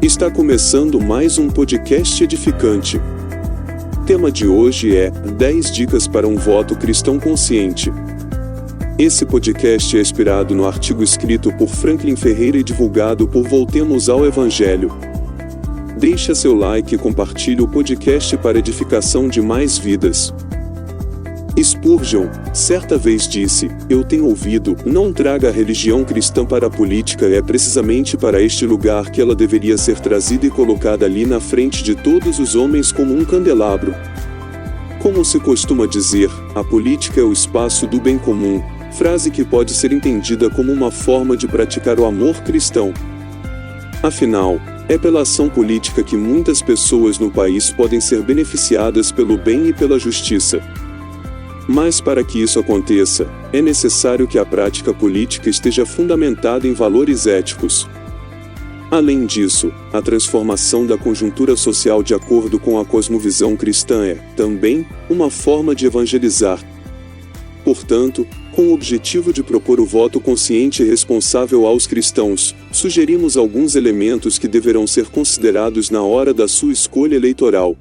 Está começando mais um podcast edificante. Tema de hoje é 10 dicas para um voto cristão consciente. Esse podcast é inspirado no artigo escrito por Franklin Ferreira e divulgado por Voltemos ao Evangelho. Deixa seu like e compartilhe o podcast para edificação de mais vidas. Spurgeon, certa vez disse, eu tenho ouvido, não traga a religião cristã para a política, é precisamente para este lugar que ela deveria ser trazida e colocada ali na frente de todos os homens como um candelabro. Como se costuma dizer, a política é o espaço do bem comum, frase que pode ser entendida como uma forma de praticar o amor cristão. Afinal, é pela ação política que muitas pessoas no país podem ser beneficiadas pelo bem e pela justiça. Mas para que isso aconteça, é necessário que a prática política esteja fundamentada em valores éticos. Além disso, a transformação da conjuntura social de acordo com a cosmovisão cristã é, também, uma forma de evangelizar. Portanto, com o objetivo de propor o voto consciente e responsável aos cristãos, sugerimos alguns elementos que deverão ser considerados na hora da sua escolha eleitoral.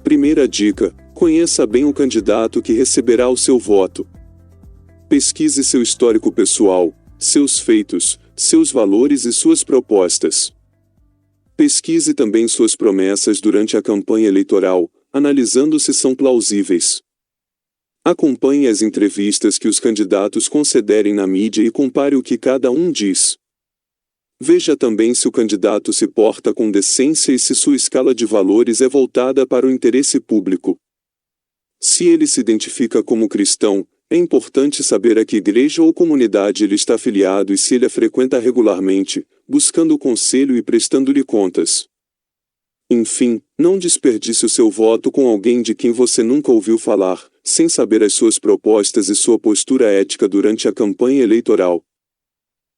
Primeira dica: conheça bem o candidato que receberá o seu voto. Pesquise seu histórico pessoal, seus feitos, seus valores e suas propostas. Pesquise também suas promessas durante a campanha eleitoral, analisando se são plausíveis. Acompanhe as entrevistas que os candidatos concederem na mídia e compare o que cada um diz. Veja também se o candidato se porta com decência e se sua escala de valores é voltada para o interesse público. Se ele se identifica como cristão, é importante saber a que igreja ou comunidade ele está afiliado e se ele a frequenta regularmente, buscando conselho e prestando-lhe contas. Enfim, não desperdice o seu voto com alguém de quem você nunca ouviu falar, sem saber as suas propostas e sua postura ética durante a campanha eleitoral.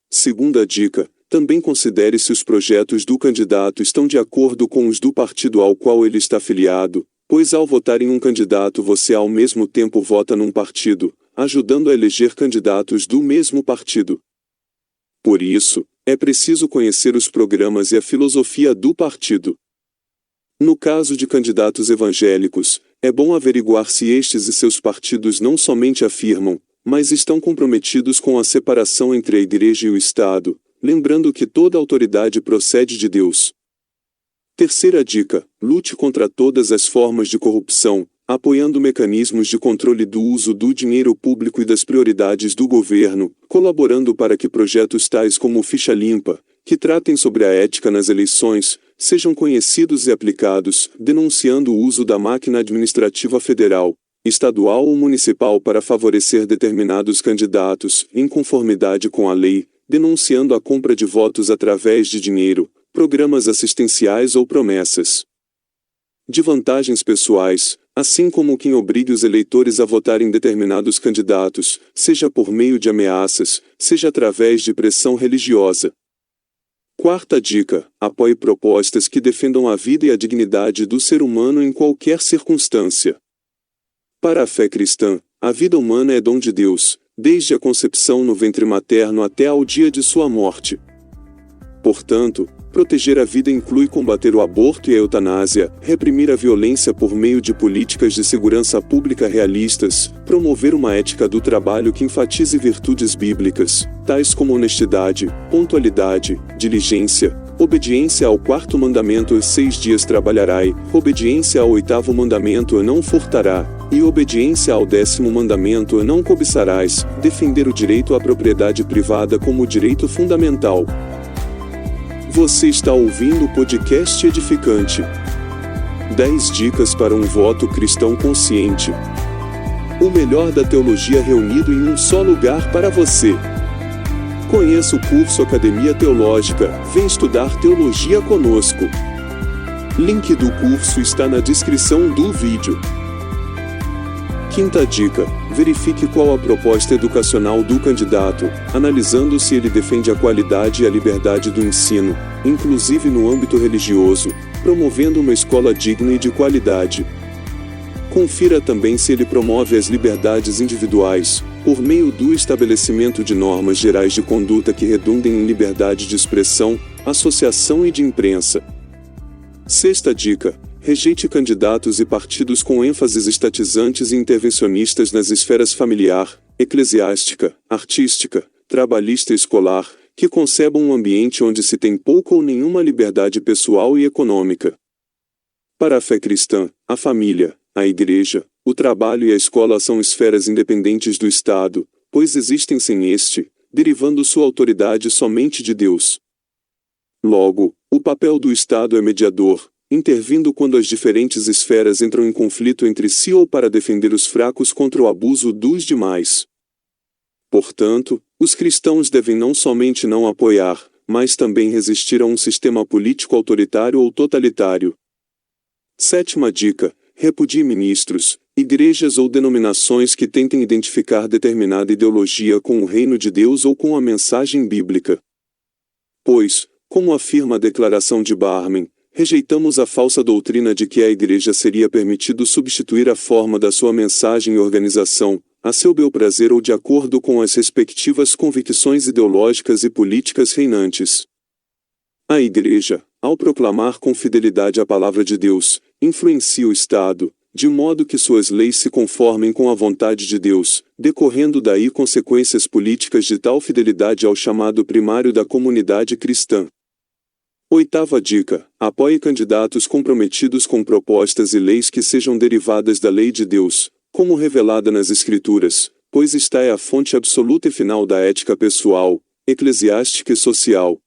Segunda dica: também considere se os projetos do candidato estão de acordo com os do partido ao qual ele está afiliado, pois ao votar em um candidato você ao mesmo tempo vota num partido, ajudando a eleger candidatos do mesmo partido. Por isso, é preciso conhecer os programas e a filosofia do partido. No caso de candidatos evangélicos, é bom averiguar se estes e seus partidos não somente afirmam, mas estão comprometidos com a separação entre a Igreja e o Estado, lembrando que toda autoridade procede de Deus. Terceira dica: lute contra todas as formas de corrupção, apoiando mecanismos de controle do uso do dinheiro público e das prioridades do governo, colaborando para que projetos tais como Ficha Limpa, que tratem sobre a ética nas eleições, sejam conhecidos e aplicados, denunciando o uso da máquina administrativa federal, estadual ou municipal para favorecer determinados candidatos, em conformidade com a lei, denunciando a compra de votos através de dinheiro, programas assistenciais ou promessas de vantagens pessoais, assim como quem obrigue os eleitores a votar em determinados candidatos, seja por meio de ameaças, seja através de pressão religiosa. Quarta dica: apoie propostas que defendam a vida e a dignidade do ser humano em qualquer circunstância. Para a fé cristã, a vida humana é dom de Deus, desde a concepção no ventre materno até ao dia de sua morte. Portanto, proteger a vida inclui combater o aborto e a eutanásia, reprimir a violência por meio de políticas de segurança pública realistas, promover uma ética do trabalho que enfatize virtudes bíblicas, tais como honestidade, pontualidade, diligência, obediência ao 4º mandamento 6 dias trabalharai, obediência ao 8º mandamento não furtará, e obediência ao 10º mandamento não cobiçarás, defender o direito à propriedade privada como direito fundamental. Você está ouvindo o podcast edificante. 10 dicas para um voto cristão consciente. O melhor da teologia reunido em um só lugar para você. Conheça o curso Academia Teológica, vem estudar teologia conosco. Link do curso está na descrição do vídeo. Quinta dica: verifique qual a proposta educacional do candidato, analisando se ele defende a qualidade e a liberdade do ensino, inclusive no âmbito religioso, promovendo uma escola digna e de qualidade. Confira também se ele promove as liberdades individuais, por meio do estabelecimento de normas gerais de conduta que redundem em liberdade de expressão, associação e de imprensa. Sexta dica: rejeite candidatos e partidos com ênfases estatizantes e intervencionistas nas esferas familiar, eclesiástica, artística, trabalhista e escolar, que concebam um ambiente onde se tem pouca ou nenhuma liberdade pessoal e econômica. Para a fé cristã, a família, a igreja, o trabalho e a escola são esferas independentes do Estado, pois existem sem este, derivando sua autoridade somente de Deus. Logo, o papel do Estado é mediador, intervindo quando as diferentes esferas entram em conflito entre si ou para defender os fracos contra o abuso dos demais. Portanto, os cristãos devem não somente não apoiar, mas também resistir a um sistema político autoritário ou totalitário. Sétima dica: repudie ministros, igrejas ou denominações que tentem identificar determinada ideologia com o reino de Deus ou com a mensagem bíblica. Pois, como afirma a Declaração de Barmen, rejeitamos a falsa doutrina de que a igreja seria permitido substituir a forma da sua mensagem e organização, a seu bel prazer ou de acordo com as respectivas convicções ideológicas e políticas reinantes. A igreja, ao proclamar com fidelidade a palavra de Deus, influencia o Estado, de modo que suas leis se conformem com a vontade de Deus, decorrendo daí consequências políticas de tal fidelidade ao chamado primário da comunidade cristã. Oitava dica: apoie candidatos comprometidos com propostas e leis que sejam derivadas da lei de Deus, como revelada nas Escrituras, pois esta é a fonte absoluta e final da ética pessoal, eclesiástica e social.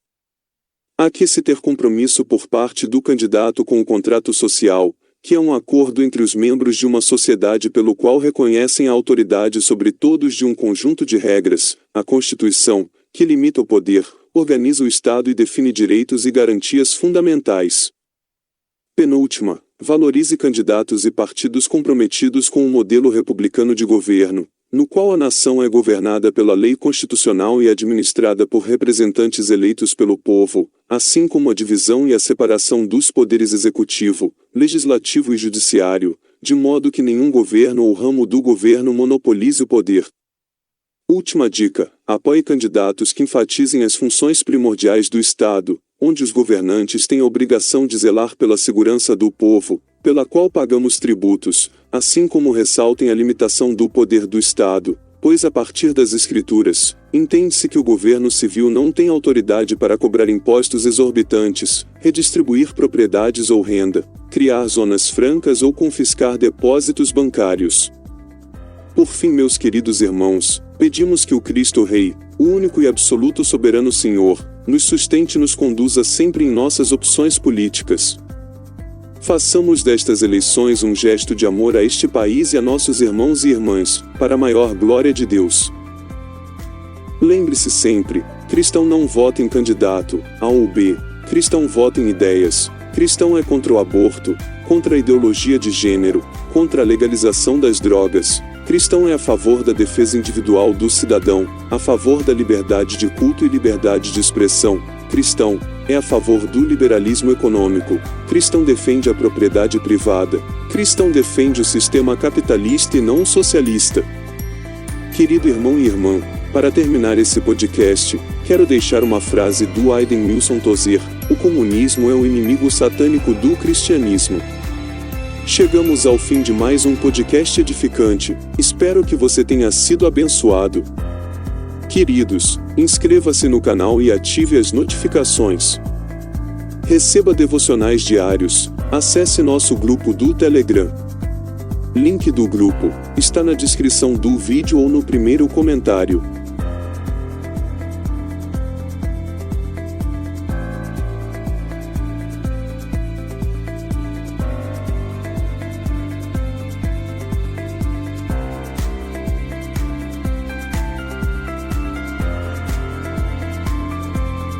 Há que se ter compromisso por parte do candidato com o contrato social, que é um acordo entre os membros de uma sociedade pelo qual reconhecem a autoridade sobre todos de um conjunto de regras, a Constituição, que limita o poder, organiza o Estado e define direitos e garantias fundamentais. Penúltima: valorize candidatos e partidos comprometidos com o modelo republicano de governo, no qual a nação é governada pela lei constitucional e administrada por representantes eleitos pelo povo, assim como a divisão e a separação dos poderes executivo, legislativo e judiciário, de modo que nenhum governo ou ramo do governo monopolize o poder. Última dica: apoie candidatos que enfatizem as funções primordiais do Estado, onde os governantes têm a obrigação de zelar pela segurança do povo, pela qual pagamos tributos, assim como ressaltem a limitação do poder do Estado, pois a partir das Escrituras, entende-se que o governo civil não tem autoridade para cobrar impostos exorbitantes, redistribuir propriedades ou renda, criar zonas francas ou confiscar depósitos bancários. Por fim, meus queridos irmãos, pedimos que o Cristo Rei, o único e absoluto soberano Senhor, nos sustente e nos conduza sempre em nossas opções políticas. Façamos destas eleições um gesto de amor a este país e a nossos irmãos e irmãs, para a maior glória de Deus. Lembre-se sempre, cristão não vota em candidato, A ou B, cristão vota em ideias, cristão é contra o aborto, contra a ideologia de gênero, contra a legalização das drogas, cristão é a favor da defesa individual do cidadão, a favor da liberdade de culto e liberdade de expressão, cristão é a favor do liberalismo econômico, cristão defende a propriedade privada, cristão defende o sistema capitalista e não socialista. Querido irmão e irmã, para terminar esse podcast, quero deixar uma frase do Aiden Wilson Tozer: o comunismo é o inimigo satânico do cristianismo. Chegamos ao fim de mais um podcast edificante, espero que você tenha sido abençoado. Queridos, inscreva-se no canal e ative as notificações. Receba devocionais diários, acesse nosso grupo do Telegram. Link do grupo está na descrição do vídeo ou no primeiro comentário.